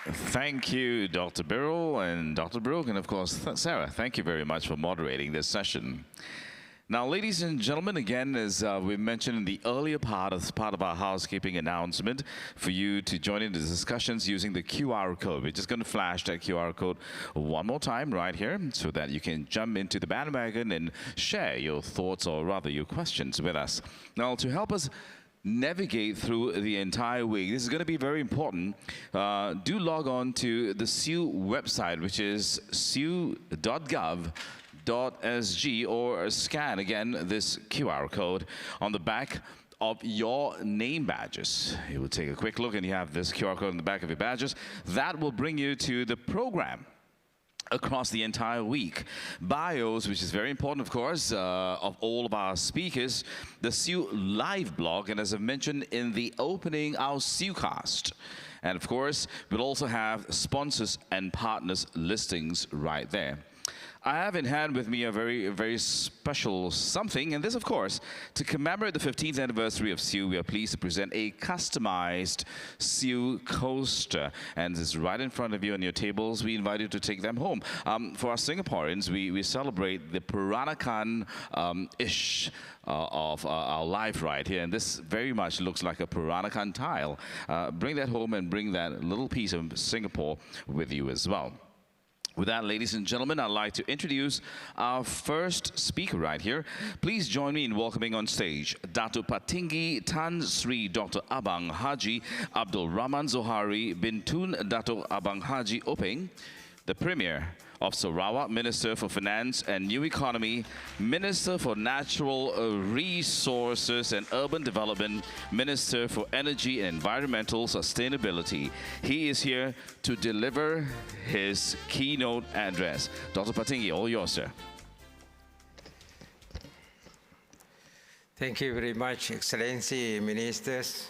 Thank you, Dr. Birrell and Dr. Brooke, and of course, Sarah. Thank you very much for moderating this session. Now, ladies and gentlemen, again, as we mentioned in the earlier part of our housekeeping announcement, for you to join in the discussions using the QR code. We're just going to flash that QR code one more time right here so that you can jump into the bandwagon and share your thoughts, or rather your questions, with us. Now, to help us navigate through the entire week, this is going to be very important. Do log on to the SIEW website, which is siew.gov.sg, or scan again this QR code on the back of your name badges. You will take a quick look and you have this QR code on the back of your badges. That will bring you to the program across the entire week. Bios, which is very important, of course, of all of our speakers, the SIEW live blog, and as I mentioned in the opening, our SIEWcast. And of course, we'll also have sponsors and partners listings right there. I have in hand with me a very special something, and this, of course, to commemorate the 15th anniversary of SIEW, we are pleased to present a customized SIEW coaster, and this is right in front of you on your tables. We invite you to take them home. For our Singaporeans, we celebrate the Peranakan-ish of our life right here, and this very much looks like a Peranakan tile. Bring that home and bring that little piece of Singapore with you as well. With that, ladies and gentlemen, I'd like to introduce our first speaker right here. Please join me in welcoming on stage Datuk Patinggi Tan Sri Dr. Abang Haji Abdul Rahman Zohari bin Tun Datuk Abang Haji Openg, the Premier of Sarawak, Minister for Finance and New Economy, Minister for Natural Resources and Urban Development, Minister for Energy and Environmental Sustainability. He is here to deliver his keynote address. Dr. Patinggi, all yours, sir. Thank you very much, Excellency Ministers,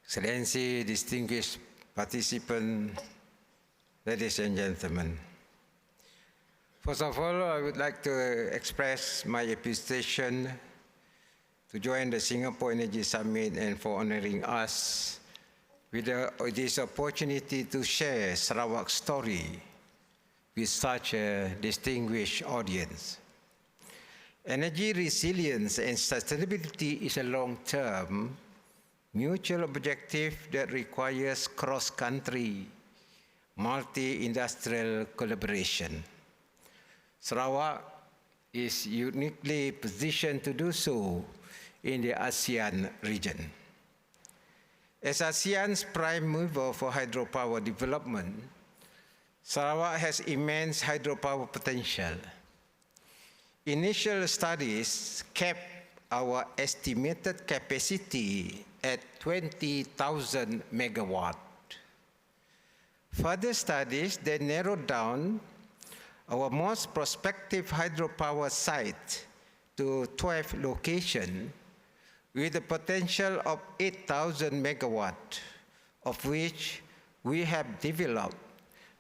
Excellency distinguished participants, ladies and gentlemen. First of all, I would like to express my appreciation to join the Singapore Energy Summit and for honoring us with this opportunity to share Sarawak's story with such a distinguished audience. Energy resilience and sustainability is a long-term mutual objective that requires cross-country, multi-industrial collaboration. Sarawak is uniquely positioned to do so in the ASEAN region. As ASEAN's prime mover for hydropower development, Sarawak has immense hydropower potential. Initial studies kept our estimated capacity at 20,000 megawatts. Further studies then narrowed down our most prospective hydropower site to 12 locations with a potential of 8,000 megawatts, of which we have developed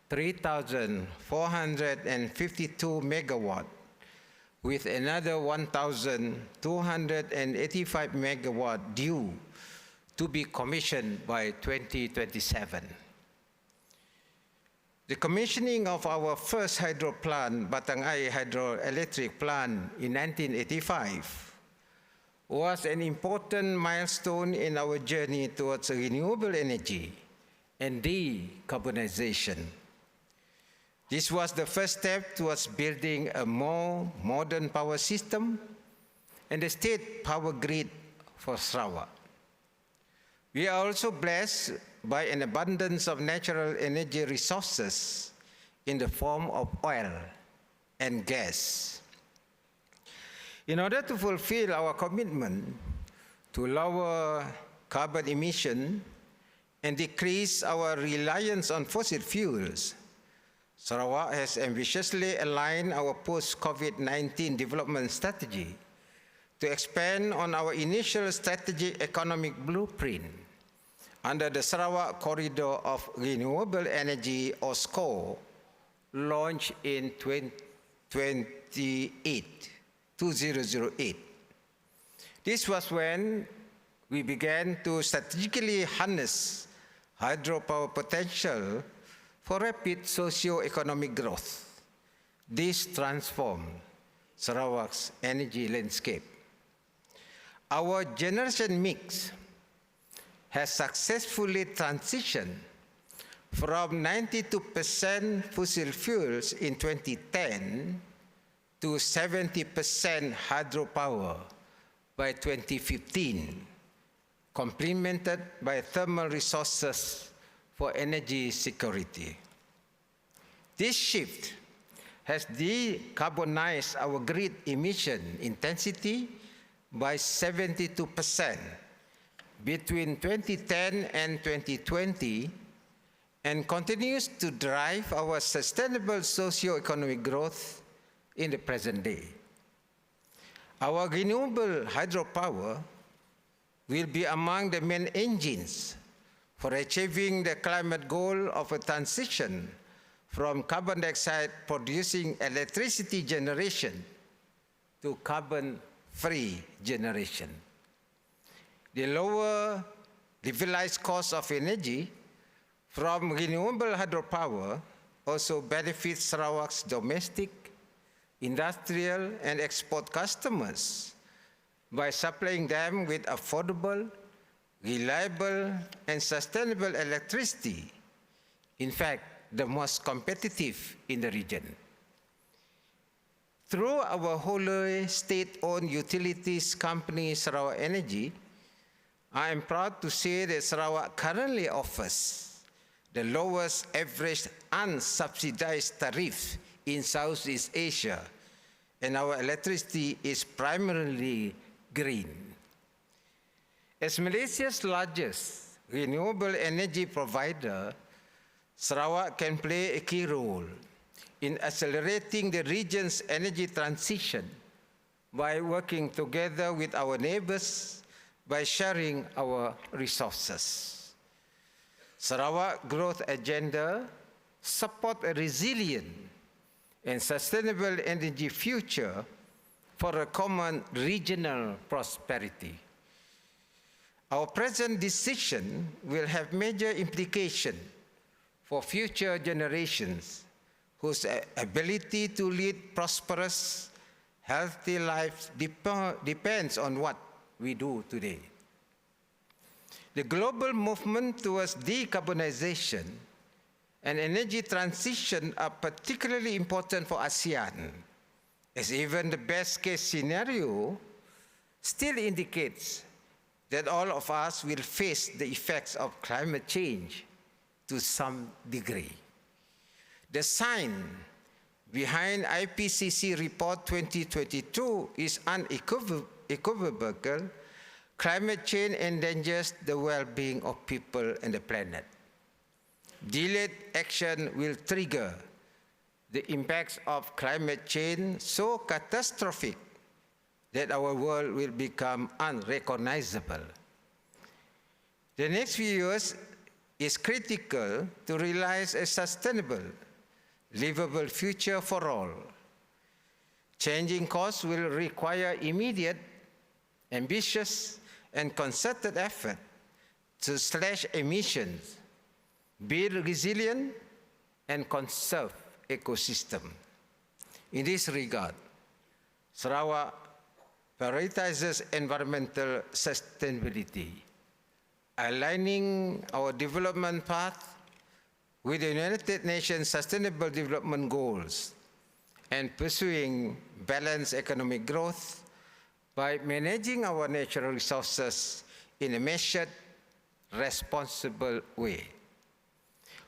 3,452 megawatts, with another 1,285 megawatts due to be commissioned by 2027. The commissioning of our first hydro plant, Batang Air Hydroelectric Plant, in 1985 was an important milestone in our journey towards renewable energy and decarbonization. This was the first step towards building a more modern power system and a state power grid for Sarawak. We are also blessed by an abundance of natural energy resources in the form of oil and gas. In order to fulfill our commitment to lower carbon emission and decrease our reliance on fossil fuels, Sarawak has ambitiously aligned our post-COVID-19 development strategy to expand on our initial strategic economic blueprint under the Sarawak Corridor of Renewable Energy, or SCORE, launched in 2008. This was when we began to strategically harness hydropower potential for rapid socio-economic growth. This transformed Sarawak's energy landscape. Our generation mix has successfully transitioned from 92% fossil fuels in 2010 to 70% hydropower by 2015, complemented by thermal resources for energy security. This shift has decarbonized our grid emission intensity by 72% between 2010 and 2020 and continues to drive our sustainable socio-economic growth in the present day. Our renewable hydropower will be among the main engines for achieving the climate goal of a transition from carbon dioxide producing electricity generation to carbon-free generation. The lower levelized cost of energy from renewable hydropower also benefits Sarawak's domestic, industrial, and export customers by supplying them with affordable, reliable, and sustainable electricity. In fact, the most competitive in the region. Through our wholly state-owned utilities company, Sarawak Energy, I am proud to say that Sarawak currently offers the lowest average unsubsidized tariff in Southeast Asia, and our electricity is primarily green. As Malaysia's largest renewable energy provider, Sarawak can play a key role in accelerating the region's energy transition by working together with our neighbors by sharing our resources. Sarawak growth agenda supports a resilient and sustainable energy future for a common regional prosperity. Our present decision will have major implications for future generations whose ability to lead prosperous, healthy lives depends on what we do today. The global movement towards decarbonization and energy transition are particularly important for ASEAN, as even the best-case scenario still indicates that all of us will face the effects of climate change to some degree. The sign behind IPCC Report 2022 is unequivocal. Climate change endangers the well-being of people and the planet. Delayed action will trigger the impacts of climate change so catastrophic that our world will become unrecognizable. The next few years is critical to realize a sustainable, livable future for all. Changing course will require immediate, ambitious, and concerted effort to slash emissions, build resilient, and conserve ecosystem. In this regard, Sarawak prioritizes environmental sustainability, aligning our development path with the United Nations Sustainable Development Goals and pursuing balanced economic growth by managing our natural resources in a measured, responsible way.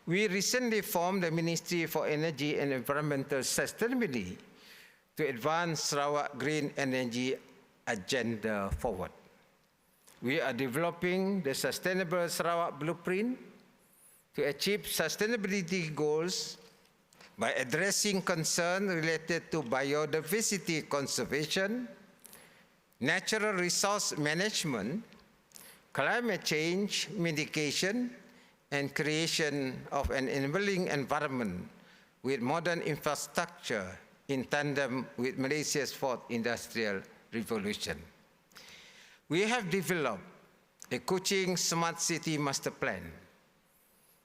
We recently formed the Ministry for Energy and Environmental Sustainability to advance Sarawak green energy agenda forward. We are developing the Sustainable Sarawak Blueprint to achieve sustainability goals by addressing concerns related to biodiversity conservation, natural resource management, climate change mitigation, and creation of an enabling environment with modern infrastructure in tandem with Malaysia's fourth industrial revolution. We have developed a Kuching Smart City Master Plan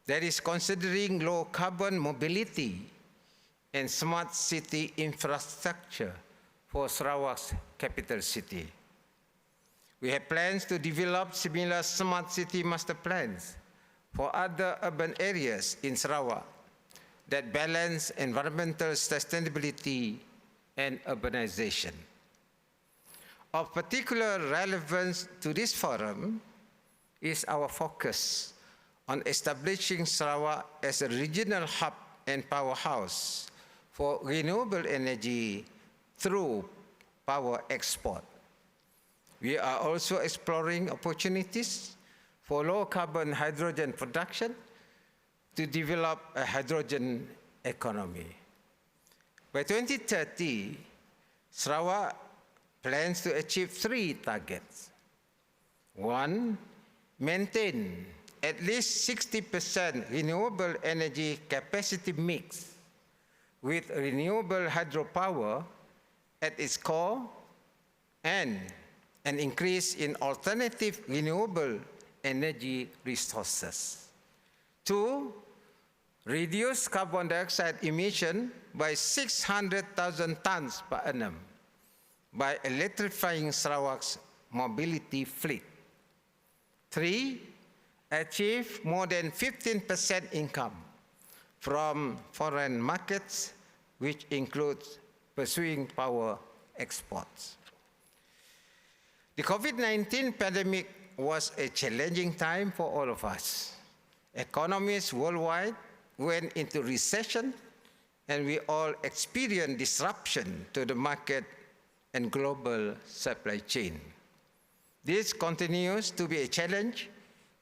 that is considering low carbon mobility and smart city infrastructure for Sarawak's capital city. We have plans to develop similar smart city master plans for other urban areas in Sarawak that balance environmental sustainability and urbanization. Of particular relevance to this forum is our focus on establishing Sarawak as a regional hub and powerhouse for renewable energy through power export. We are also exploring opportunities for low-carbon hydrogen production to develop a hydrogen economy. By 2030, Sarawak plans to achieve 3 targets. 1, maintain at least 60% renewable energy capacity mix with renewable hydropower at its core and an increase in alternative renewable energy resources. 2, reduce carbon dioxide emission by 600,000 tons per annum by electrifying Sarawak's mobility fleet. 3, achieve more than 15% income from foreign markets, which includes pursuing power exports. The COVID-19 pandemic was a challenging time for all of us. Economies worldwide went into recession, and we all experienced disruption to the market and global supply chain. This continues to be a challenge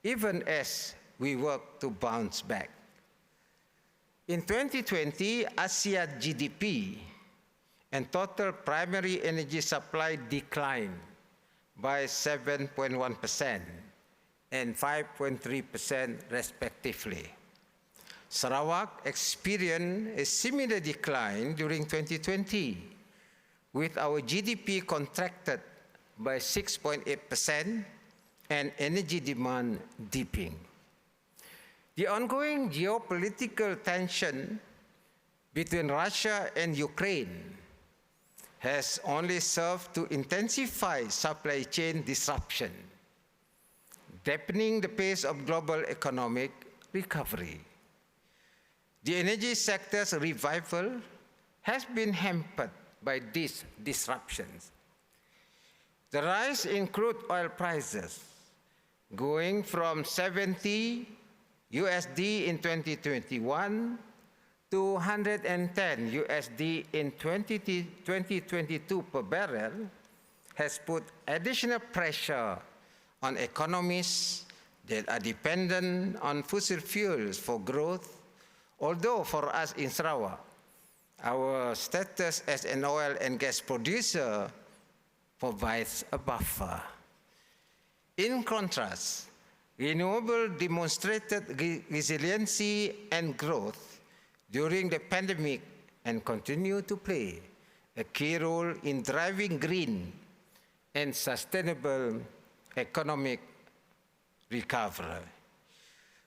even as we work to bounce back. In 2020, ASEAN GDP and total primary energy supply declined by 7.1% and 5.3% respectively. Sarawak experienced a similar decline during 2020, with our GDP contracted by 6.8% and energy demand dipping. The ongoing geopolitical tension between Russia and Ukraine has only served to intensify supply chain disruption, dampening the pace of global economic recovery. The energy sector's revival has been hampered by these disruptions. The rise in crude oil prices, going from $70 in 2021 to $110 in 2022 per barrel, has put additional pressure on economies that are dependent on fossil fuels for growth, although for us in Sarawak, our status as an oil and gas producer provides a buffer. In contrast, renewable demonstrated resiliency and growth during the pandemic and continue to play a key role in driving green and sustainable economic recovery.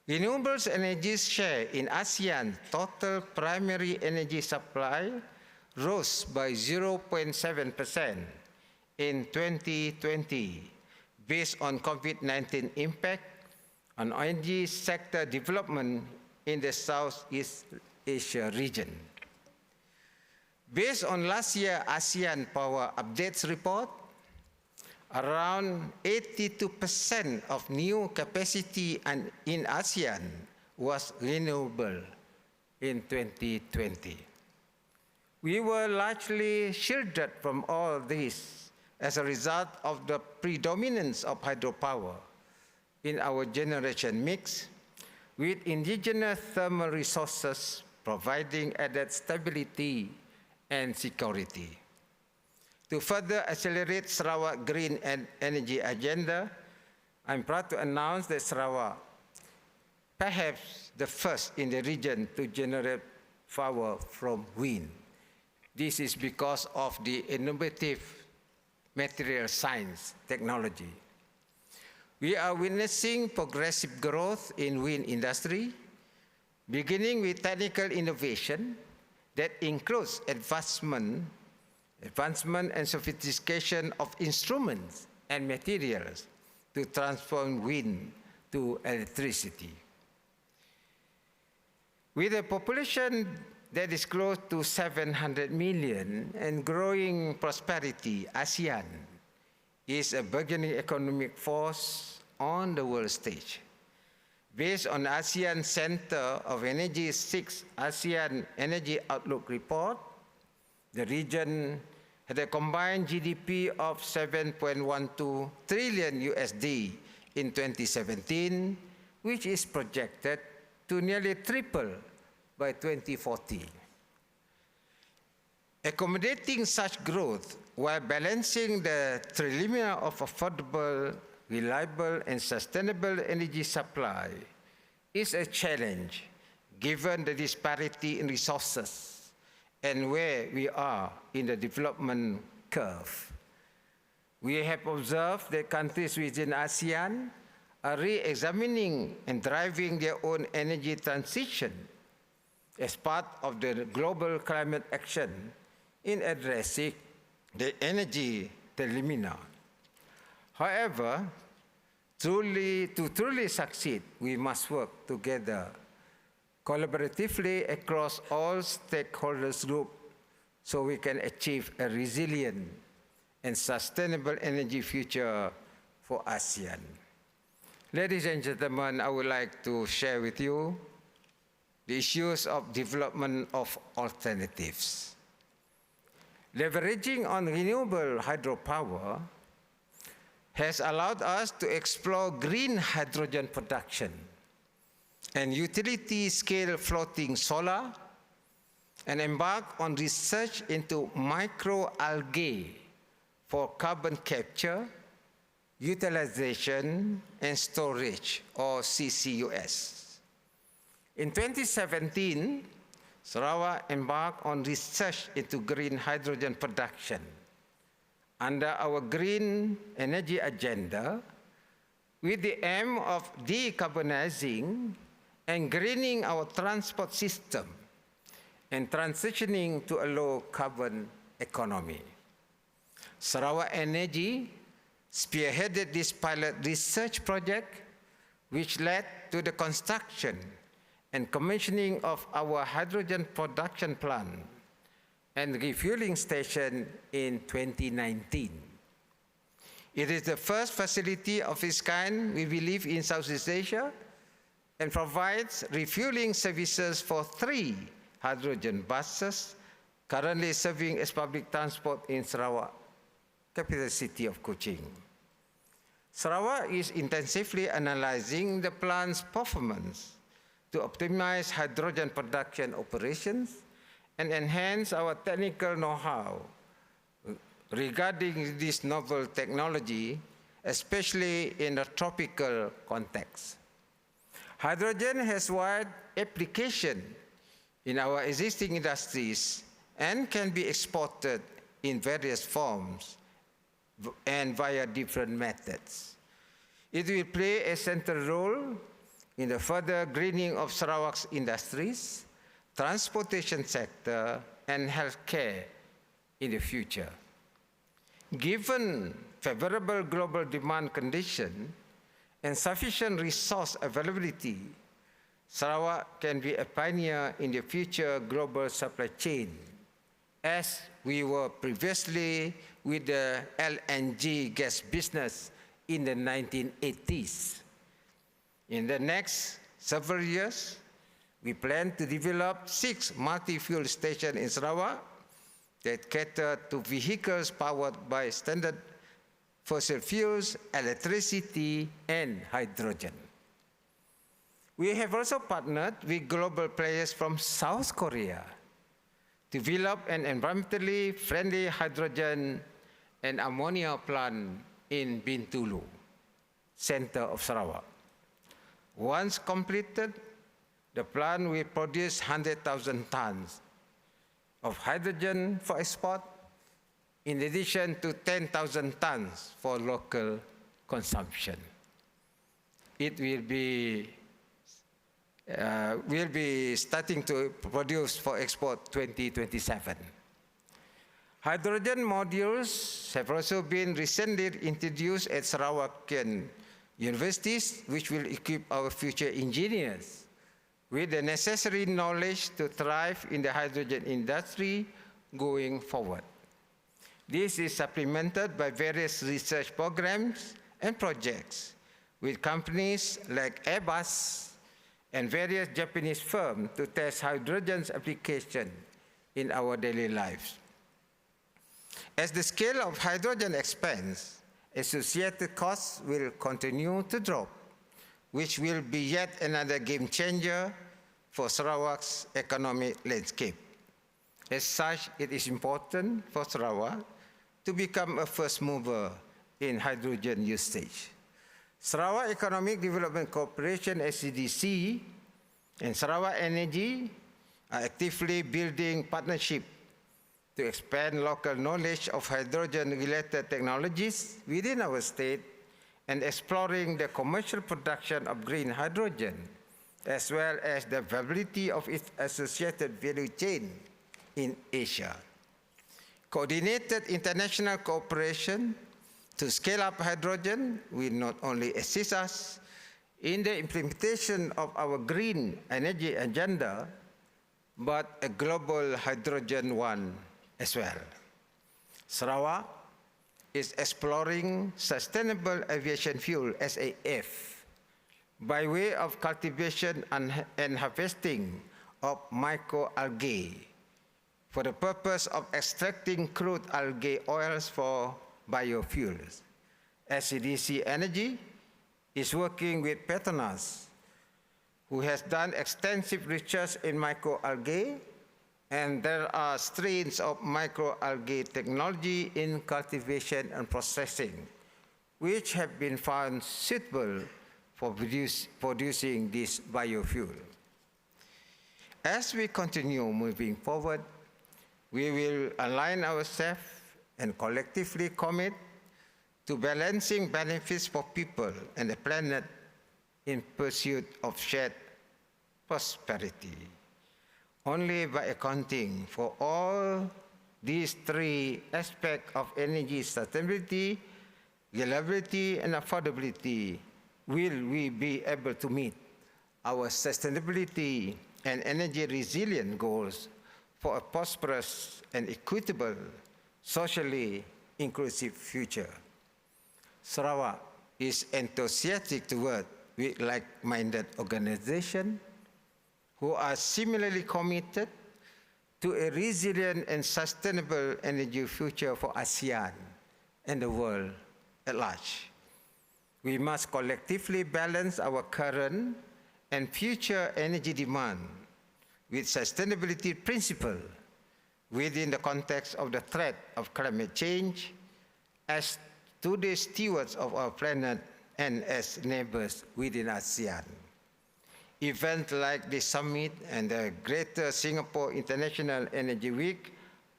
Renewables energy's share in ASEAN total primary energy supply rose by 0.7% in 2020 based on COVID-19 impact on energy sector development in the Southeast Asia region. Based on last year's ASEAN Power Updates report, around 82% of new capacity in ASEAN was renewable in 2020. We were largely shielded from all this as a result of the predominance of hydropower in our generation mix, with indigenous thermal resources providing added stability and security. To further accelerate Sarawak green and energy agenda, I'm proud to announce that Sarawak, perhaps the first in the region to generate power from wind. This is because of the innovative material science technology. We are witnessing progressive growth in wind industry, beginning with technical innovation that includes advancement and sophistication of instruments and materials to transform wind to electricity. With a population that is close to 700 million and growing prosperity, ASEAN is a burgeoning economic force on the world stage. Based on ASEAN Center of Energy's 6th ASEAN Energy Outlook Report, the region had a combined GDP of 7.12 trillion USD in 2017, which is projected to nearly triple by 2040. Accommodating such growth while balancing the trilemma of affordable, reliable, and sustainable energy supply is a challenge given the disparity in resources and where we are in the development curve. We have observed that countries within ASEAN are re-examining and driving their own energy transition as part of the global climate action in addressing the energy dilemma. However, to truly succeed, we must work together collaboratively across all stakeholders groups so we can achieve a resilient and sustainable energy future for ASEAN. Ladies and gentlemen, I would like to share with you the issues of development of alternatives. Leveraging on renewable hydropower has allowed us to explore green hydrogen production and utility-scale floating solar and embark on research into microalgae for carbon capture, utilization, and storage, or CCUS. In 2017, Sarawak embarked on research into green hydrogen production. Under our green energy agenda, with the aim of decarbonizing and greening our transport system and transitioning to a low-carbon economy. Sarawak Energy spearheaded this pilot research project, which led to the construction and commissioning of our hydrogen production plant and refueling station in 2019. It is the first facility of its kind, we believe, in Southeast Asia, and provides refueling services for 3 hydrogen buses currently serving as public transport in Sarawak, capital city of Kuching. Sarawak is intensively analyzing the plant's performance to optimize hydrogen production operations and enhance our technical know-how regarding this novel technology, especially in a tropical context. Hydrogen has wide application in our existing industries and can be exported in various forms and via different methods. It will play a central role in the further greening of Sarawak's industries, transportation sector, and healthcare in the future. Given favorable global demand condition and sufficient resource availability, Sarawak can be a pioneer in the future global supply chain, as we were previously with the LNG gas business in the 1980s. In the next several years, we plan to develop 6 multi-fuel stations in Sarawak that cater to vehicles powered by standard fossil fuels, electricity, and hydrogen. We have also partnered with global players from South Korea to develop an environmentally friendly hydrogen and ammonia plant in Bintulu, center of Sarawak. Once completed, the plant will produce 100,000 tons of hydrogen for export, in addition to 10,000 tons for local consumption. It will be will be starting to produce for export 2027. Hydrogen modules have also been recently introduced at Sarawakian universities, which will equip our future engineers with the necessary knowledge to thrive in the hydrogen industry going forward. This is supplemented by various research programs and projects with companies like Airbus and various Japanese firms to test hydrogen's application in our daily lives. As the scale of hydrogen expands, associated costs will continue to drop, which will be yet another game changer for Sarawak's economic landscape. As such, it is important for Sarawak to become a first mover in hydrogen usage. Sarawak Economic Development Corporation, SEDC, and Sarawak Energy are actively building partnership to expand local knowledge of hydrogen-related technologies within our state and exploring the commercial production of green hydrogen, as well as the viability of its associated value chain in Asia. Coordinated international cooperation to scale up hydrogen will not only assist us in the implementation of our green energy agenda, but a global hydrogen one as well. Sarawak is exploring sustainable aviation fuel, SAF, by way of cultivation and harvesting of microalgae for the purpose of extracting crude algae oils for biofuels. SEDC Energy is working with Petronas, who has done extensive research in microalgae, and there are strains of microalgae technology in cultivation and processing, which have been found suitable for producing this biofuel. As we continue moving forward, we will align ourselves and collectively commit to balancing benefits for people and the planet in pursuit of shared prosperity. Only by accounting for all these three aspects of energy sustainability, reliability, and affordability will we be able to meet our sustainability and energy resilient goals for a prosperous and equitable, socially inclusive future. Sarawak is enthusiastic to work with like-minded organizations who are similarly committed to a resilient and sustainable energy future for ASEAN and the world at large. We must collectively balance our current and future energy demand with sustainability principles within the context of the threat of climate change as today stewards of our planet and as neighbors within ASEAN. Events like the summit and the Greater Singapore International Energy Week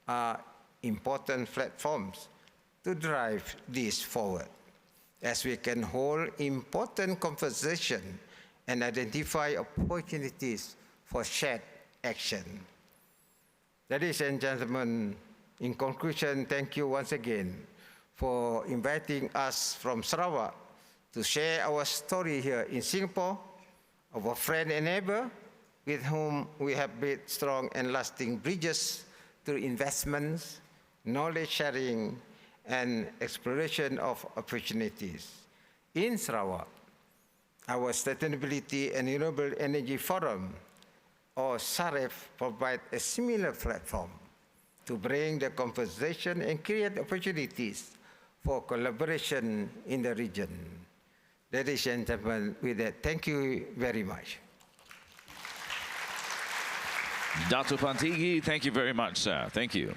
are important platforms to drive this forward, as we can hold important conversation and identify opportunities for shared action. Ladies and gentlemen, in conclusion, thank you once again for inviting us from Sarawak to share our story here in Singapore of a friend and neighbor with whom we have built strong and lasting bridges through investments, knowledge sharing, and exploration of opportunities. In Sarawak, our Sustainability and Renewable Energy Forum, or SAREF, provide a similar platform to bring the conversation and create opportunities for collaboration in the region. Ladies and gentlemen, with that, thank you very much. Dr. Pantigi, thank you very much, sir. Thank you.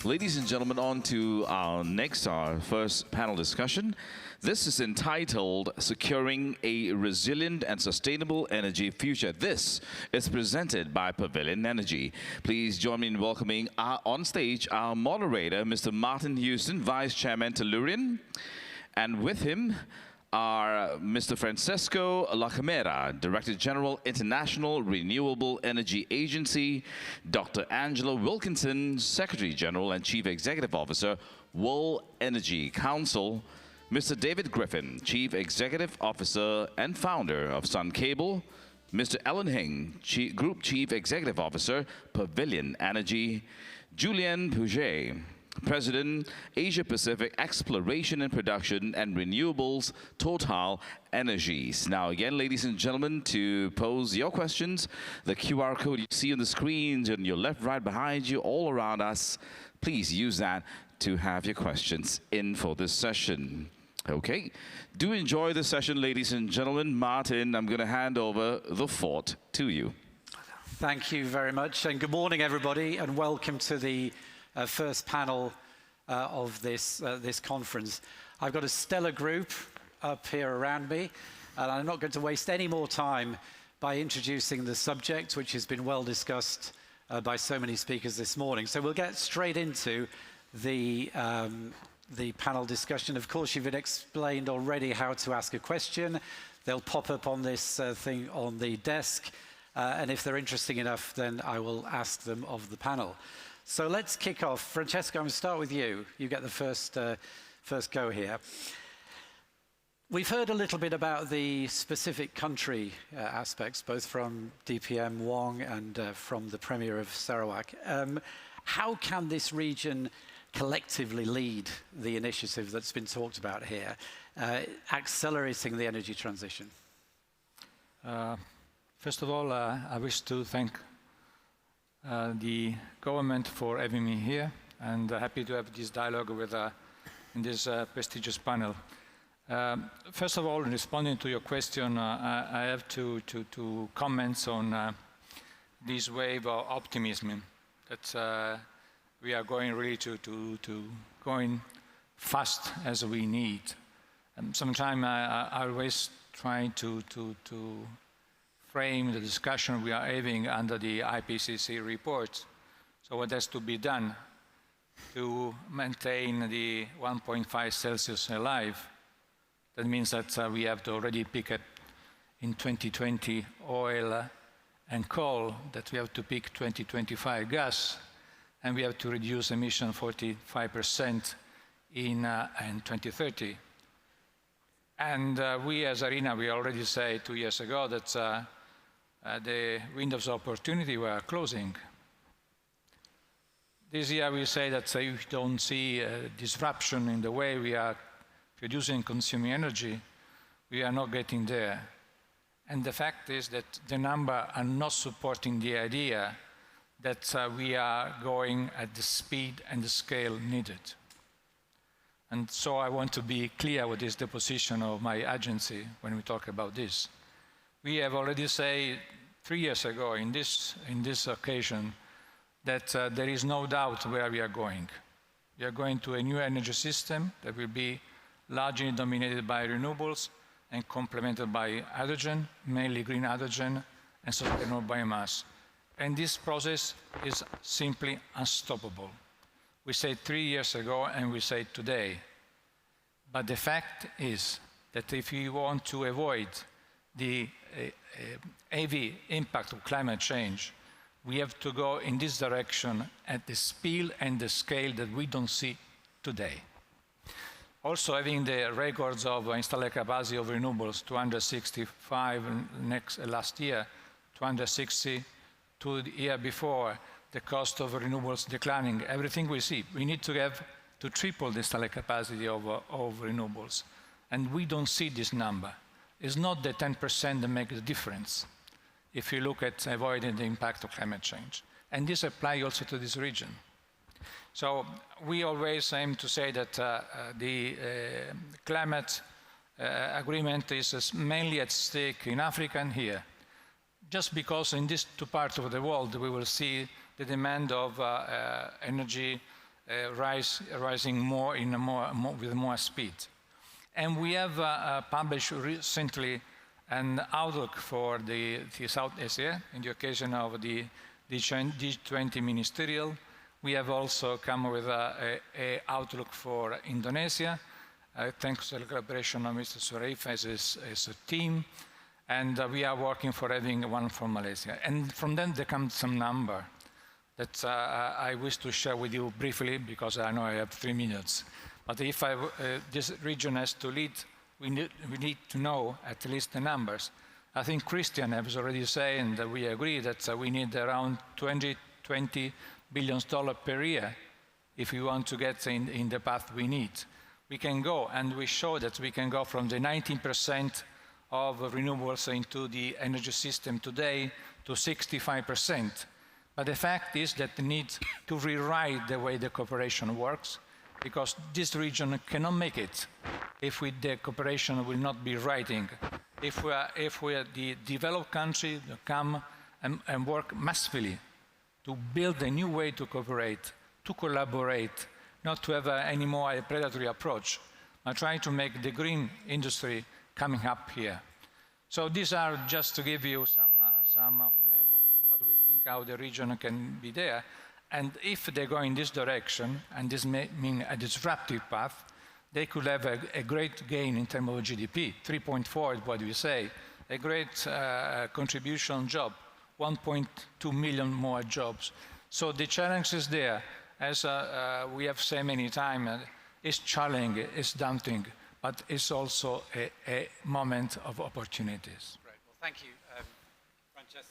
Ladies and gentlemen, on to our first panel discussion. This is entitled Securing a Resilient and Sustainable Energy Future. This is presented by Pavilion Energy. Please join me in welcoming on stage our moderator, Mr. Martin Houston, Vice Chairman Tellurian, and with him are Mr. Francesco Lacamera, Director General, International Renewable Energy Agency, Dr. Angela Wilkinson, Secretary General and Chief Executive Officer, World Energy Council, Mr. David Griffin, Chief Executive Officer and founder of Sun Cable, Mr. Alan Hing, Group Chief Executive Officer, Pavilion Energy, Julien Pouget, President, Asia Pacific Exploration and Production and Renewables, Total Energies. Now again, ladies and gentlemen, to pose your questions, the QR code you see on the screens on your left, right, behind you, all around us, please use that to have your questions in for this session. Okay, do enjoy the session, ladies and gentlemen. Martin, I'm going to hand over the fort to you. Thank you very much, and good morning, everybody, and welcome to the first panel of this conference. I've got a stellar group up here around me, and I'm not going to waste any more time by introducing the subject, which has been well discussed by so many speakers this morning. So we'll get straight into the panel discussion. Of course, you've been explained already how to ask a question. They'll pop up on this thing on the desk, and if they're interesting enough, then I will ask them of the panel. So let's kick off. Francesco, I'm going to start with you. You get the first go here. We've heard a little bit about the specific country aspects, both from DPM Wong and from the Premier of Sarawak. How can this region collectively lead the initiative that's been talked about here, accelerating the energy transition? First of all, I wish to thank the government for having me here, and happy to have this dialogue with in this prestigious panel. First of all, responding to your question, I have two comments on this wave of optimism that we are going really to going fast as we need. Sometimes I always try to frame the discussion we are having under the IPCC report. So what has to be done to maintain the 1.5 Celsius alive? That means that we have to already pick up in 2020 oil and coal, that we have to pick 2025 gas, and we have to reduce emission 45% in 2030. And we as ARENA, we already said 2 years ago that the windows of opportunity were closing. This year we say that if we don't see a disruption in the way we are producing and consuming energy, we are not getting there. And the fact is that the numbers are not supporting the idea that we are going at the speed and the scale needed. And so I want to be clear what is the position of my agency when we talk about this. We have already said 3 years ago in this occasion that there is no doubt where we are going. We are going to a new energy system that will be largely dominated by renewables and complemented by hydrogen, mainly green hydrogen and sustainable biomass. And this process is simply unstoppable. We said 3 years ago and we say today. But the fact is that if we want to avoid the heavy impact of climate change, we have to go in this direction at the speed and the scale that we don't see today. Also, having the records of installed capacity of renewables, 265 last year, 260 the year before, the cost of renewables declining, everything we see, we need to have to triple the installed capacity of renewables. And we don't see this number. It's not the 10% that makes the difference if you look at avoiding the impact of climate change. And this applies also to this region. So we always aim to say that the climate agreement is mainly at stake in Africa and here. Just because in these two parts of the world we will see the demand of energy rising more with more speed. And we have published recently an outlook for the South Asia in the occasion of the G20 ministerial. We have also come with an outlook for Indonesia, thanks to the collaboration of Mr. Sureif as a team. And we are working for having one for Malaysia. And from then there comes some number that I wish to share with you briefly, because I know I have 3 minutes. But if this region has to lead, we need to know at least the numbers. I think Christian has already said, and we agree, that we need around $20 billion per year if we want to get in the path we need. We can go, and we show that we can go from the 19% of renewables into the energy system today to 65%. But the fact is that we need to rewrite the way the cooperation works, because this region cannot make it if the cooperation will not be writing. If we are the developed country to come and work massively to build a new way to cooperate, to collaborate, not to have any more a predatory approach, but trying to make the green industry coming up here. So these are just to give you some flavor of what we think how the region can be there. And if they go in this direction, and this may mean a disruptive path, they could have a great gain in terms of GDP, 3.4 is what we say, a great contribution job, 1.2 million more jobs. So the challenge is there, as we have said many times, it's challenging, it's daunting, but it's also a moment of opportunities. Great. Well, thank you, Francesco.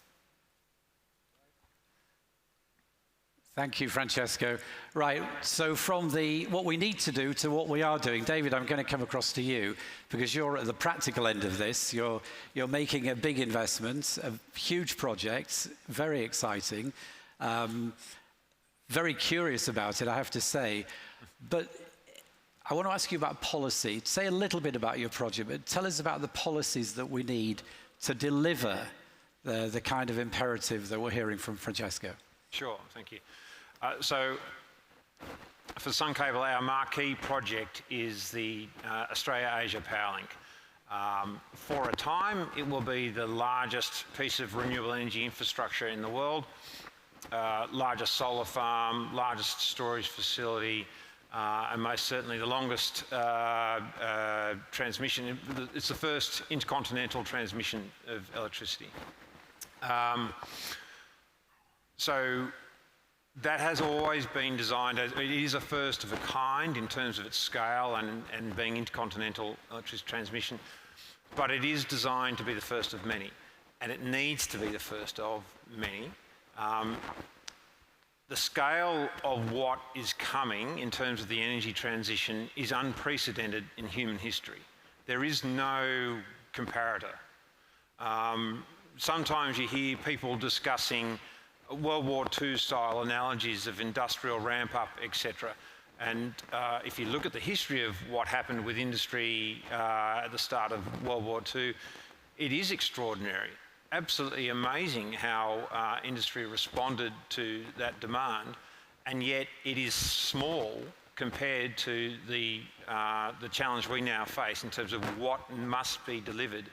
Thank you, Francesco. Right, so from what we need to do to what we are doing, David, I'm going to come across to you, because you're at the practical end of this. You're making a big investment, a huge project, very exciting, very curious about it, I have to say. But I want to ask you about policy. Say a little bit about your project, but tell us about the policies that we need to deliver the kind of imperative that we're hearing from Francesco. Sure, thank you. So for Sun Cable, our marquee project is the Australia-Asia Powerlink. For a time, it will be the largest piece of renewable energy infrastructure in the world, largest solar farm, largest storage facility, and most certainly the longest transmission. It's the first intercontinental transmission of electricity. So that has always been designed as, it is a first of a kind in terms of its scale and being intercontinental electricity transmission, but it is designed to be the first of many, and it needs to be the first of many. The scale of what is coming in terms of the energy transition is unprecedented in human history. There is no comparator. Sometimes you hear people discussing World War II style analogies of industrial ramp up, etc. And if you look at the history of what happened with industry at the start of World War II, it is extraordinary. Absolutely amazing how industry responded to that demand, and yet it is small compared to the challenge we now face in terms of what must be delivered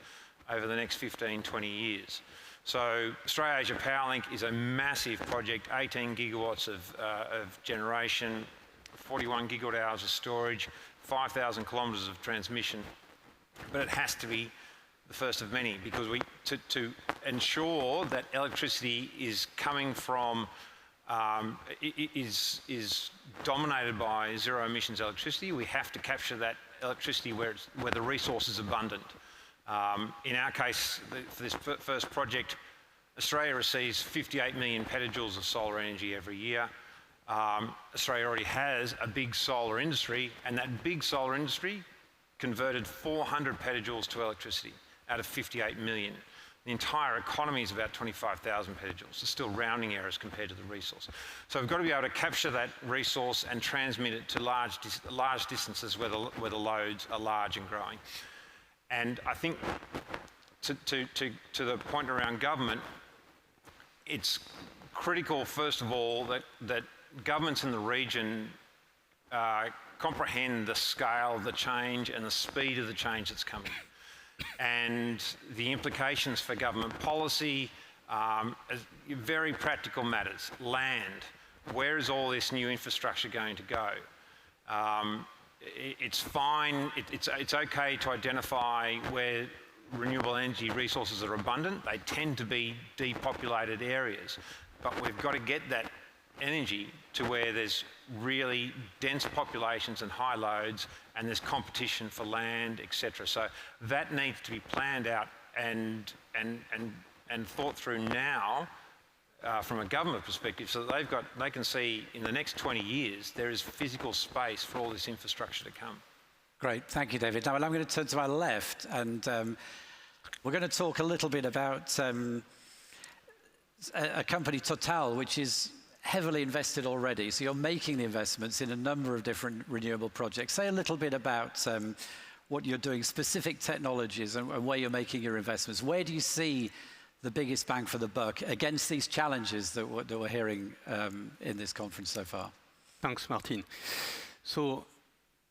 over the next 15, 20 years. So Australia-Asia Powerlink is a massive project, 18 gigawatts of generation, 41 gigawatt hours of storage, 5,000 kilometres of transmission, but it has to be the first of many, because to ensure that electricity is coming from, is dominated by zero emissions electricity, we have to capture that electricity where the resource is abundant. In our case, for this first project, Australia receives 58 million petajoules of solar energy every year. Australia already has a big solar industry, and that big solar industry converted 400 petajoules to electricity out of 58 million. The entire economy is about 25,000 petajoules. There's still rounding errors compared to the resource. So we've got to be able to capture that resource and transmit it to large distances where the loads are large and growing. And I think to the point around government, it's critical, first of all, that governments in the region comprehend the scale of the change and the speed of the change that's coming, and the implications for government policy, very practical matters. Land, where is all this new infrastructure going to go? It's fine, it's okay to identify where renewable energy resources are abundant. They tend to be depopulated areas, but we've got to get that energy to where there's really dense populations and high loads, and there's competition for land, etc. So that needs to be planned out and thought through now from a government perspective, so that they can see in the next 20 years there is physical space for all this infrastructure to come. Great, thank you, David. Now, I'm going to turn to my left, and we're going to talk a little bit about a company, Total, which is heavily invested already. So you're making the investments in a number of different renewable projects. Say a little bit about what you're doing, specific technologies, and where you're making your investments. Where do you see the biggest bang for the buck against these challenges that we're hearing in this conference so far? Thanks, Martin. So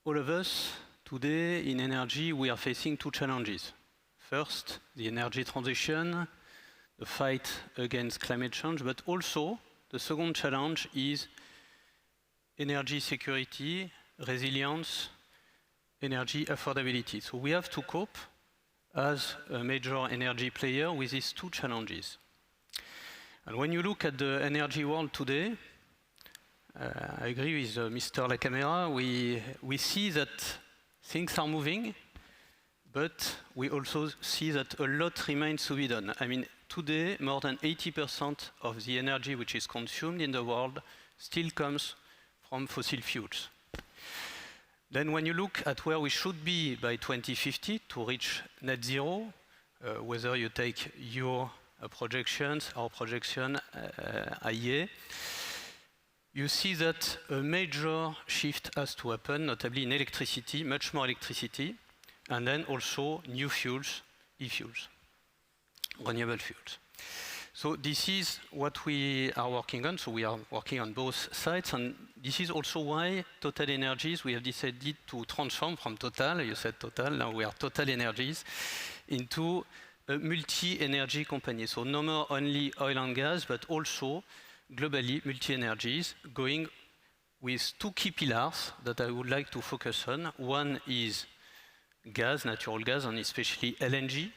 all of us today in energy, we are facing two challenges. First, the energy transition, the fight against climate change, but also the second challenge is energy security, resilience, energy affordability. So we have to cope as a major energy player with these two challenges. And when you look at the energy world today, I agree with Mr. Lacamera, we see that things are moving, but we also see that a lot remains to be done. I mean, today, more than 80% of the energy which is consumed in the world still comes from fossil fuels. Then when you look at where we should be by 2050 to reach net zero, whether you take your projections, our projection, IEA, you see that a major shift has to happen, notably in electricity, much more electricity, and then also new fuels, e-fuels, renewable fuels. So this is what we are working on. So we are working on both sides, and this is also why Total Energies, we have decided to transform from Total, you said Total, now we are Total Energies, into a multi-energy company. So no more only oil and gas, but also globally multi-energies, going with two key pillars that I would like to focus on. One is gas, natural gas, and especially LNG.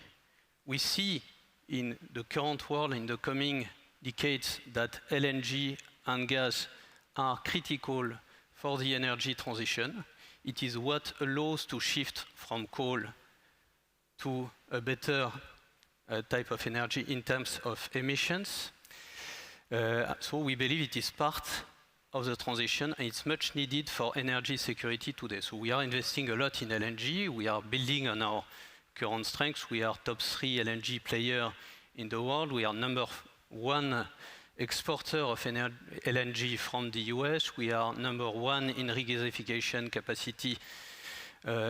We see in the current world, in the coming decades, that LNG and gas are critical for the energy transition. It is what allows to shift from coal to a better type of energy in terms of emissions. So we believe it is part of the transition, and it's much needed for energy security today. So we are investing a lot in LNG. We are building on our current strengths. We are top 3 LNG player in the world. We are number 1 exporter of LNG from the US. We are number 1 in regasification capacity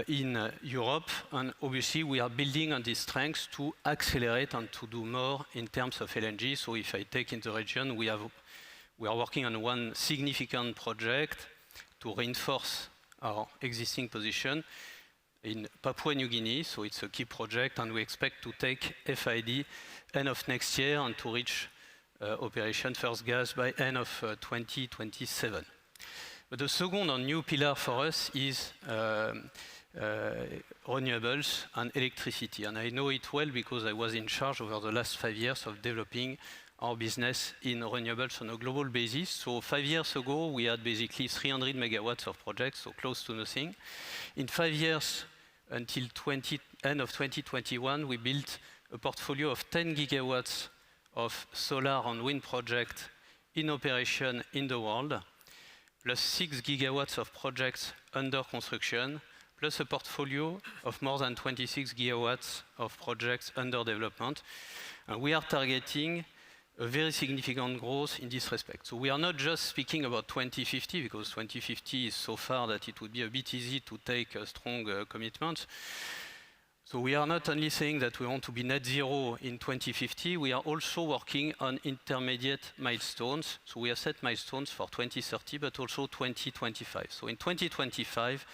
in Europe. And obviously, we are building on these strengths to accelerate and to do more in terms of LNG. So if I take in the region, we are working on one significant project to reinforce our existing position in Papua New Guinea. So it's a key project, and we expect to take FID end of next year and to reach operation first gas by end of 2027. But the second and new pillar for us is renewables and electricity. And I know it well because I was in charge over the last 5 years of developing our business in renewables on a global basis. So 5 years ago, we had basically 300 megawatts of projects, so close to nothing. In 5 years, until end of 2021, we built a portfolio of 10 gigawatts of solar and wind projects in operation in the world, plus 6 gigawatts of projects under construction, plus a portfolio of more than 26 gigawatts of projects under development. And we are targeting a very significant growth in this respect. So we are not just speaking about 2050, because 2050 is so far that it would be a bit easy to take a strong commitment. So we are not only saying that we want to be net zero in 2050, we are also working on intermediate milestones. So we have set milestones for 2030, but also 2025. So in 2025,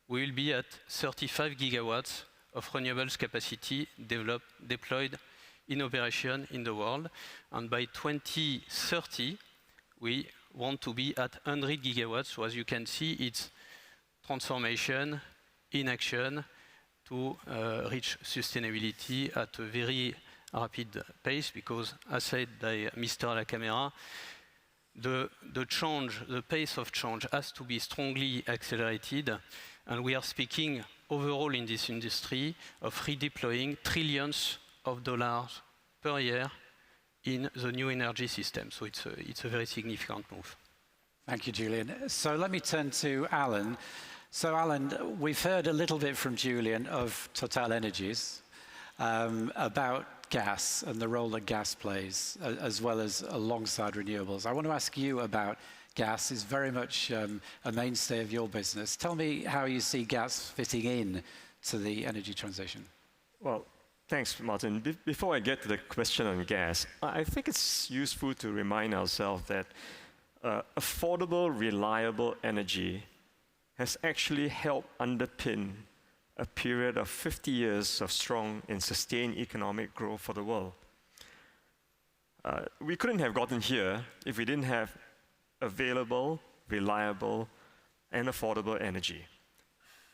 we will be at 35 gigawatts of renewables capacity deployed in operation in the world. And by 2030, we want to be at 100 gigawatts. So as you can see, it's transformation in action to reach sustainability at a very rapid pace, because as said by Mr. La Camera, the pace of change has to be strongly accelerated, and we are speaking overall in this industry of redeploying trillions of dollars per year in the new energy system. So it's a very significant move. Thank you, Julian. So let me turn to Alan. So Alan, we've heard a little bit from Julian of Total Energies about gas and the role that gas plays, as well as alongside renewables. I want to ask you about gas. It's very much a mainstay of your business. Tell me how you see gas fitting in to the energy transition. Well, thanks, Martin. Before I get to the question on gas, I think it's useful to remind ourselves that affordable, reliable energy has actually helped underpin a period of 50 years of strong and sustained economic growth for the world. We couldn't have gotten here if we didn't have available, reliable, and affordable energy.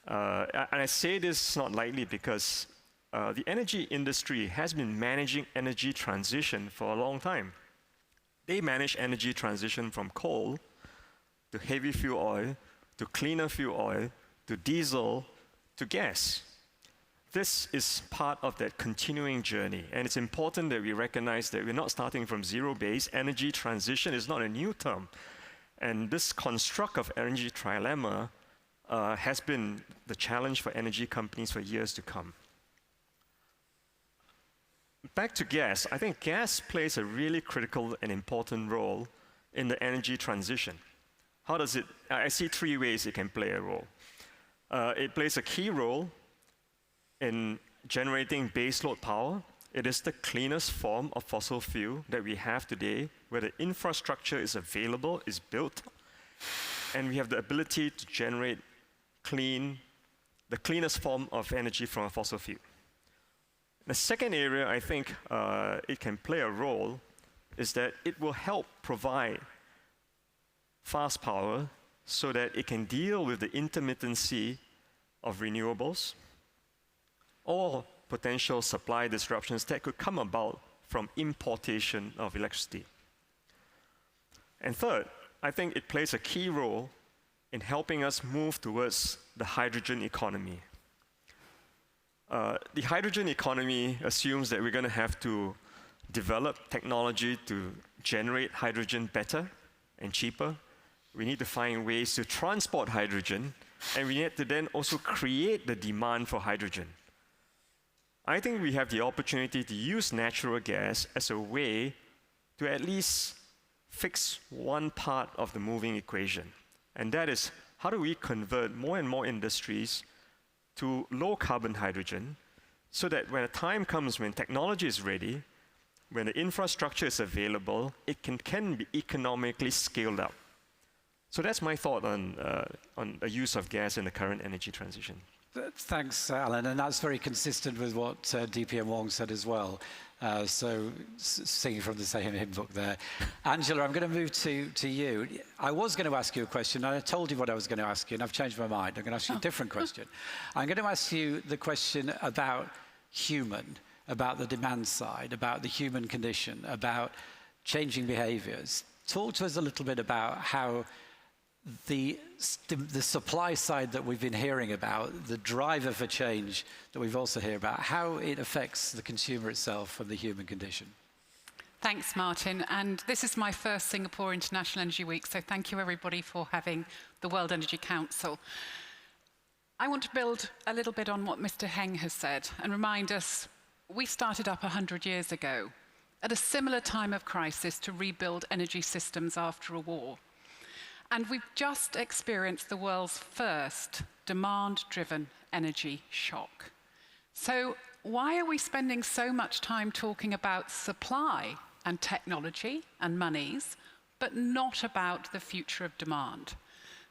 And I say this not lightly because the energy industry has been managing energy transition for a long time. They manage energy transition from coal to heavy fuel oil, to cleaner fuel oil, to diesel, to gas. This is part of that continuing journey, and it's important that we recognize that we're not starting from zero base. Energy transition is not a new term, and this construct of energy trilemma has been the challenge for energy companies for years to come. Back to gas, I think gas plays a really critical and important role in the energy transition. How does it? I see three ways it can play a role. It plays a key role in generating baseload power. It is the cleanest form of fossil fuel that we have today, where the infrastructure is available, is built, and we have the ability to generate the cleanest form of energy from a fossil fuel. The second area I think it can play a role is that it will help provide fast power so that it can deal with the intermittency of renewables or potential supply disruptions that could come about from importation of electricity. And third, I think it plays a key role in helping us move towards the hydrogen economy. The hydrogen economy assumes that we're going to have to develop technology to generate hydrogen better and cheaper. We need to find ways to transport hydrogen, and we need to then also create the demand for hydrogen. I think we have the opportunity to use natural gas as a way to at least fix one part of the moving equation, and that is, how do we convert more and more industries to low carbon hydrogen so that when a time comes when technology is ready, when the infrastructure is available, it can be economically scaled up. So that's my thought on the use of gas in the current energy transition. Thanks, Alan, and that's very consistent with what DPM Wong said as well. So singing from the same hymn book there. Angela, I'm going to move to you. I was going to ask you a question, and I told you what I was going to ask you, and I've changed my mind. I'm going to ask you a different question. I'm going to ask you the question about human, about the demand side, about the human condition, about changing behaviors. Talk to us a little bit about how the supply side that we've been hearing about, the driver for change that we've also heard about, how it affects the consumer itself and the human condition. Thanks, Martin. And this is my first Singapore International Energy Week, so thank you everybody for having the World Energy Council. I want to build a little bit on what Mr. Heng has said and remind us, we started up 100 years ago at a similar time of crisis to rebuild energy systems after a war. And we've just experienced the world's first demand-driven energy shock. So why are we spending so much time talking about supply and technology and monies, but not about the future of demand?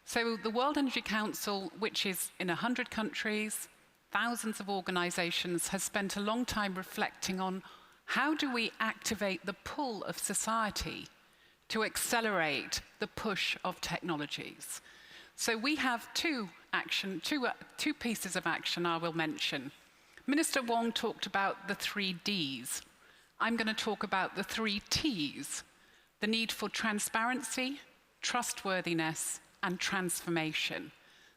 So the World Energy Council, which is in 100 countries, thousands of organizations, has spent a long time reflecting on how do we activate the pull of society to accelerate the push of technologies. So we have two pieces of action I will mention. Minister Wong talked about the 3 Ds. I'm going to talk about the 3 Ts, the need for transparency, trustworthiness, and transformation.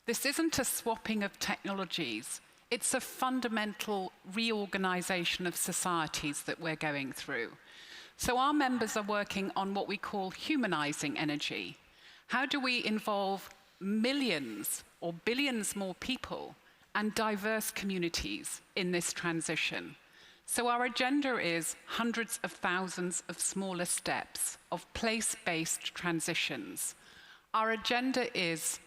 This isn't a swapping of technologies. It's a fundamental reorganization of societies that we're going through. So our members are working on what we call humanizing energy. How do we involve millions or billions more people and diverse communities in this transition? So our agenda is hundreds of thousands of smaller steps of place-based transitions. Our agenda is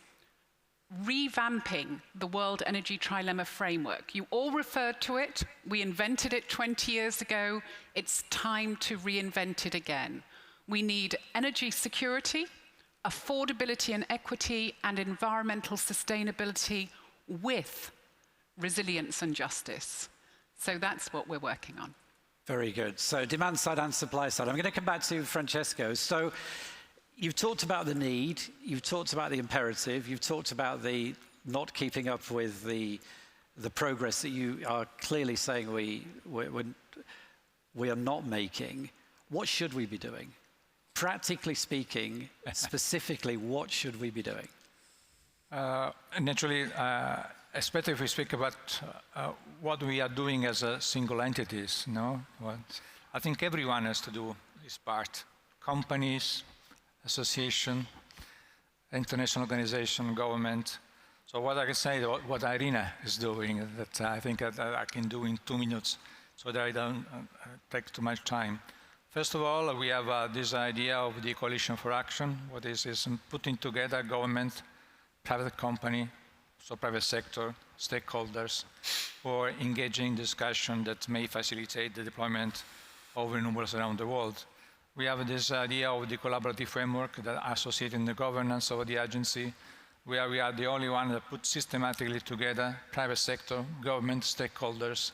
revamping the World Energy Trilemma framework. You all referred to it. We invented it 20 years ago. It's time to reinvent it again. We need energy security, affordability and equity, and environmental sustainability with resilience and justice. So that's what we're working on. Very good. So demand side and supply side. I'm going to come back to Francesco. So you've talked about the need, you've talked about the imperative, you've talked about the not keeping up with the progress that you are clearly saying we are not making. What should we be doing? Practically speaking, specifically, what should we be doing? Naturally, especially if we speak about what we are doing as a single entities, no? I think everyone has to do his part. Companies, association, international organization, government. So what I can say, what Irina is doing, that I think I can do in 2 minutes, so that I don't take too much time. First of all, we have this idea of the Coalition for Action, what is putting together government, private company, so private sector, stakeholders, for engaging discussion that may facilitate the deployment of renewables around the world. We have this idea of the collaborative framework that associates the governance of the agency, where we are the only one that puts systematically together private sector, government, stakeholders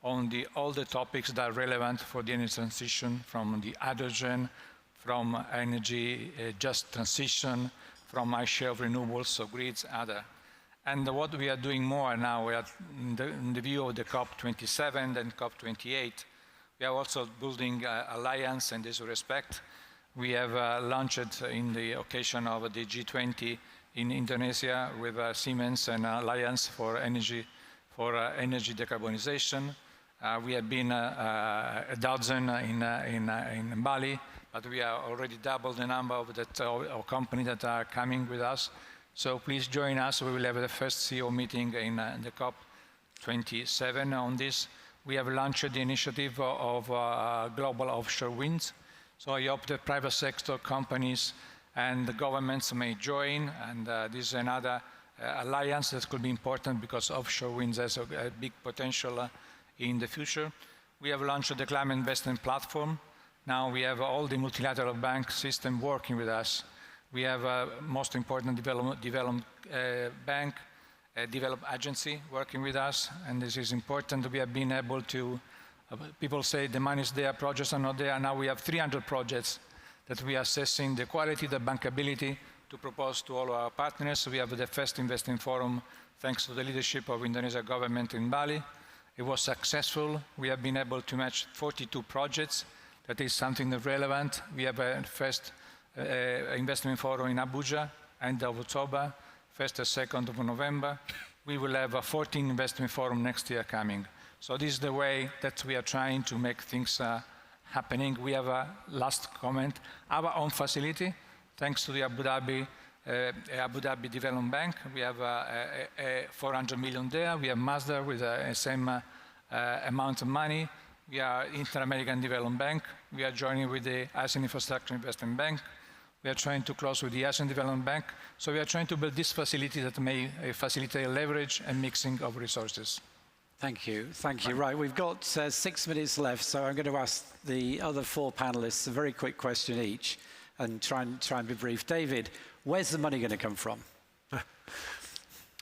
on all the topics that are relevant for the energy transition, from the hydrogen, from energy just transition, from high share of renewables, so grids, other. And what we are doing more now, we are in the view of the COP27 and COP28, we are also building alliance in this respect. We have launched in the occasion of the G20 in Indonesia with Siemens and Alliance for energy decarbonization. We have been a dozen in Bali, but we are already doubled the number of companies that are coming with us. So please join us. We will have the first CEO meeting in the COP27 on this. We have launched the initiative of global offshore winds. So I hope that private sector companies and the governments may join. And this is another alliance that could be important because offshore winds has a big potential in the future. We have launched the climate investment platform. Now we have all the multilateral bank system working with us. We have most important development bank, develop agency working with us, and this is important. We have been able to, people say the money is there, projects are not there. Now we have 300 projects that we are assessing the quality, the bankability to propose to all our partners. We have the first investing forum thanks to the leadership of Indonesia government in Bali. It was successful. We have been able to match 42 projects. That is something that's relevant. We have a first investment forum in Abuja, end of October, 1st and 2nd of November. We will have a 14 investment forum next year coming. So this is the way that we are trying to make things happening. We have a last comment, our own facility, thanks to the Abu Dhabi Development Bank. We have 400 million there. We have Mazda with the same amount of money. We are Inter-American Development Bank. We are joining with the Asian Infrastructure Investment Bank. We are trying to close with the Asian Development Bank. So we are trying to build this facility that may facilitate leverage and mixing of resources. Thank you. Thank you. Right, we've got 6 minutes left, so I'm going to ask the other 4 panelists a very quick question each and try and be brief. David, where's the money going to come from?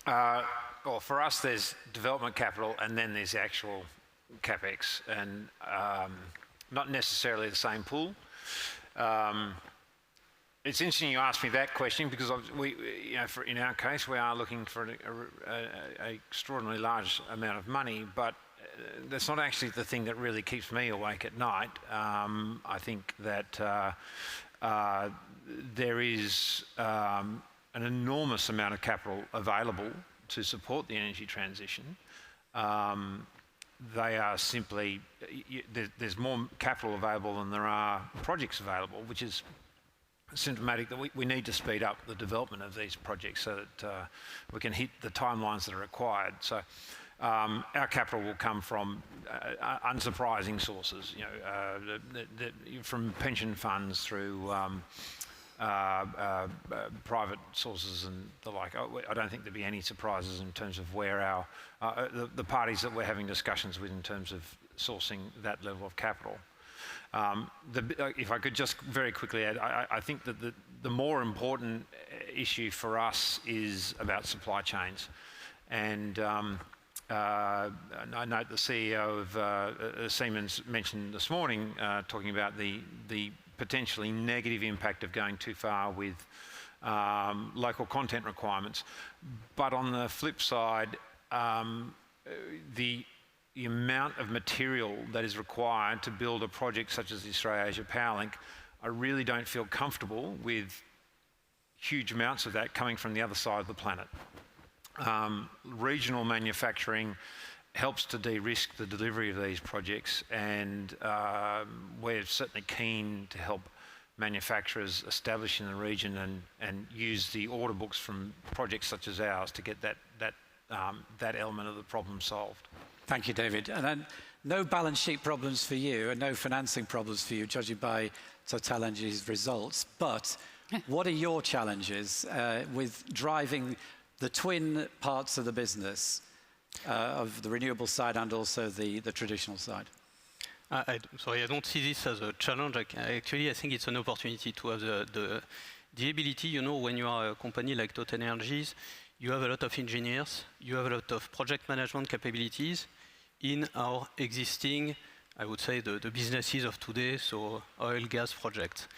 Well, for us, there's development capital and then there's the actual CapEx, and not necessarily the same pool. It's interesting you asked me that question because in our case, we are looking for an extraordinarily large amount of money, but that's not actually the thing that really keeps me awake at night. I think that there is an enormous amount of capital available to support the energy transition. They are simply, there's more capital available than there are projects available, which is symptomatic that we need to speed up the development of these projects so that we can hit the timelines that are required. So our capital will come from unsurprising sources, from pension funds through private sources and the like. I don't think there'd be any surprises in terms of where the parties that we're having discussions with in terms of sourcing that level of capital. If I could just very quickly add, I think that the more important issue for us is about supply chains. And I note the CEO of Siemens mentioned this morning, talking about the potentially negative impact of going too far with local content requirements. But on the flip side, the amount of material that is required to build a project such as the Australia-Asia Power Link, I really don't feel comfortable with huge amounts of that coming from the other side of the planet. Regional manufacturing helps to de-risk the delivery of these projects, and we're certainly keen to help manufacturers establish in the region and use the order books from projects such as ours to get that element of the problem solved. Thank you, David. And then no balance sheet problems for you and no financing problems for you, judging by TotalEnergies' results. But what are your challenges with driving the twin parts of the business, of the renewable side and also the traditional side? Sorry, I don't see this as a challenge. Actually, I think it's an opportunity to have the ability, when you are a company like TotalEnergies, you have a lot of engineers, you have a lot of project management capabilities in our existing, I would say, the businesses of today, so oil, gas projects.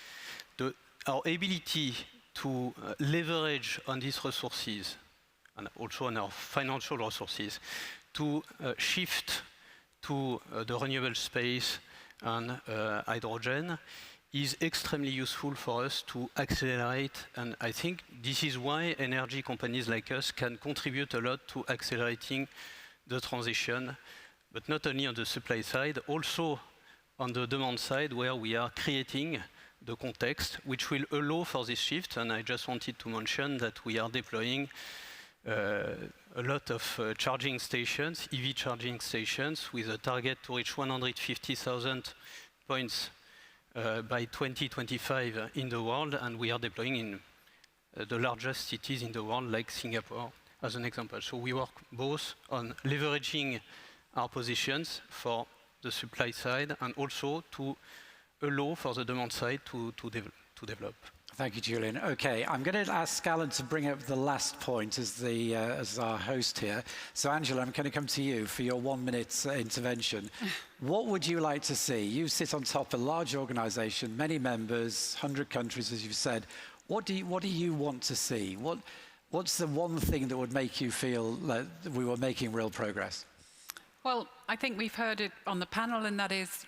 Our ability to leverage on these resources and also on our financial resources to shift to the renewable space and hydrogen is extremely useful for us to accelerate, and I think this is why energy companies like us can contribute a lot to accelerating the transition, but not only on the supply side, also on the demand side, where we are creating the context which will allow for this shift. And I just wanted to mention that we are deploying a lot of charging stations, EV charging stations, with a target to reach 150,000 points by 2025 in the world, and we are deploying in the largest cities in the world, like Singapore, as an example. So we work both on leveraging our positions for the supply side and also to allow for the demand side to develop. Thank you, Julian. Okay, I'm going to ask Alan to bring up the last point as our host here. So, Angela, I'm going to come to you for your 1 minute intervention. What would you like to see? You sit on top of a large organisation, many members, 100 countries, as you've said. What do you want to see? What's the one thing that would make you feel like we were making real progress? Well, I think we've heard it on the panel, and that is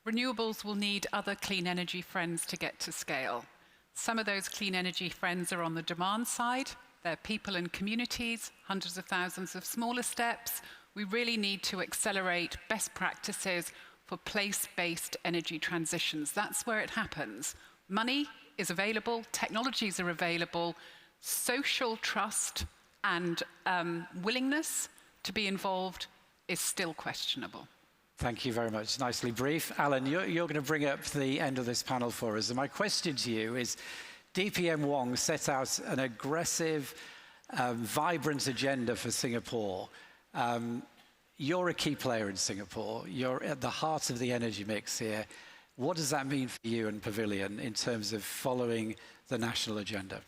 renewables will need other clean energy friends to get to scale. Some of those clean energy friends are on the demand side. They're people and communities, hundreds of thousands of smaller steps. We really need to accelerate best practices for place-based energy transitions. That's where it happens. Money is available, technologies are available, social trust and willingness to be involved is still questionable. Thank you very much. Nicely brief. Alan, you're going to bring up the end of this panel for us. And my question to you is, DPM Wong set out an aggressive, vibrant agenda for Singapore. you're a key player in Singapore. You're at the heart of the energy mix here. What does that mean for you and Pavilion in terms of following the national agenda?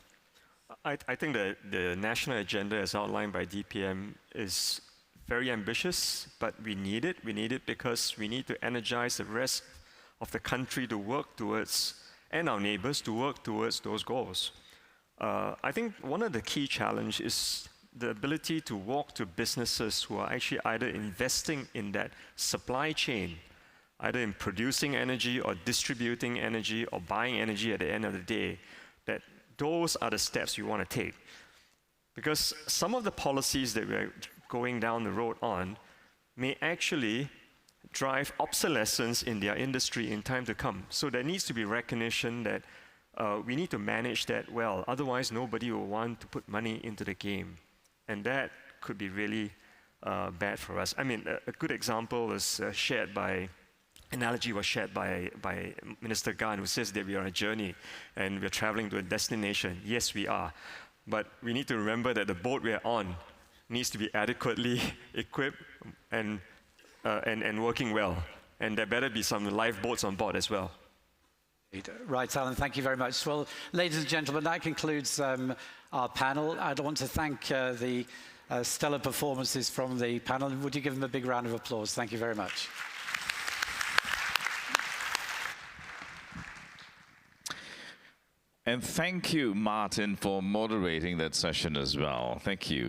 I think that the national agenda as outlined by DPM is very ambitious, but we need it. We need it because we need to energize the rest of the country to work towards, and our neighbors to work towards those goals. I think one of the key challenges is the ability to walk to businesses who are actually either investing in that supply chain, either in producing energy or distributing energy or buying energy at the end of the day, that those are the steps you want to take. Because some of the policies that we're going down the road on may actually drive obsolescence in their industry in time to come. So there needs to be recognition that we need to manage that well. Otherwise, nobody will want to put money into the game. And that could be really bad for us. I mean, a good example is analogy was shared by Minister Gan, who says that we are on a journey and we're traveling to a destination. Yes, we are. But we need to remember that the boat we're on needs to be adequately equipped and working well. And there better be some lifeboats on board as well. Right, Alan, thank you very much. Well, ladies and gentlemen, that concludes our panel. I'd want to thank the stellar performances from the panel. Would you give them a big round of applause? Thank you very much. And thank you, Martin, for moderating that session as well. Thank you.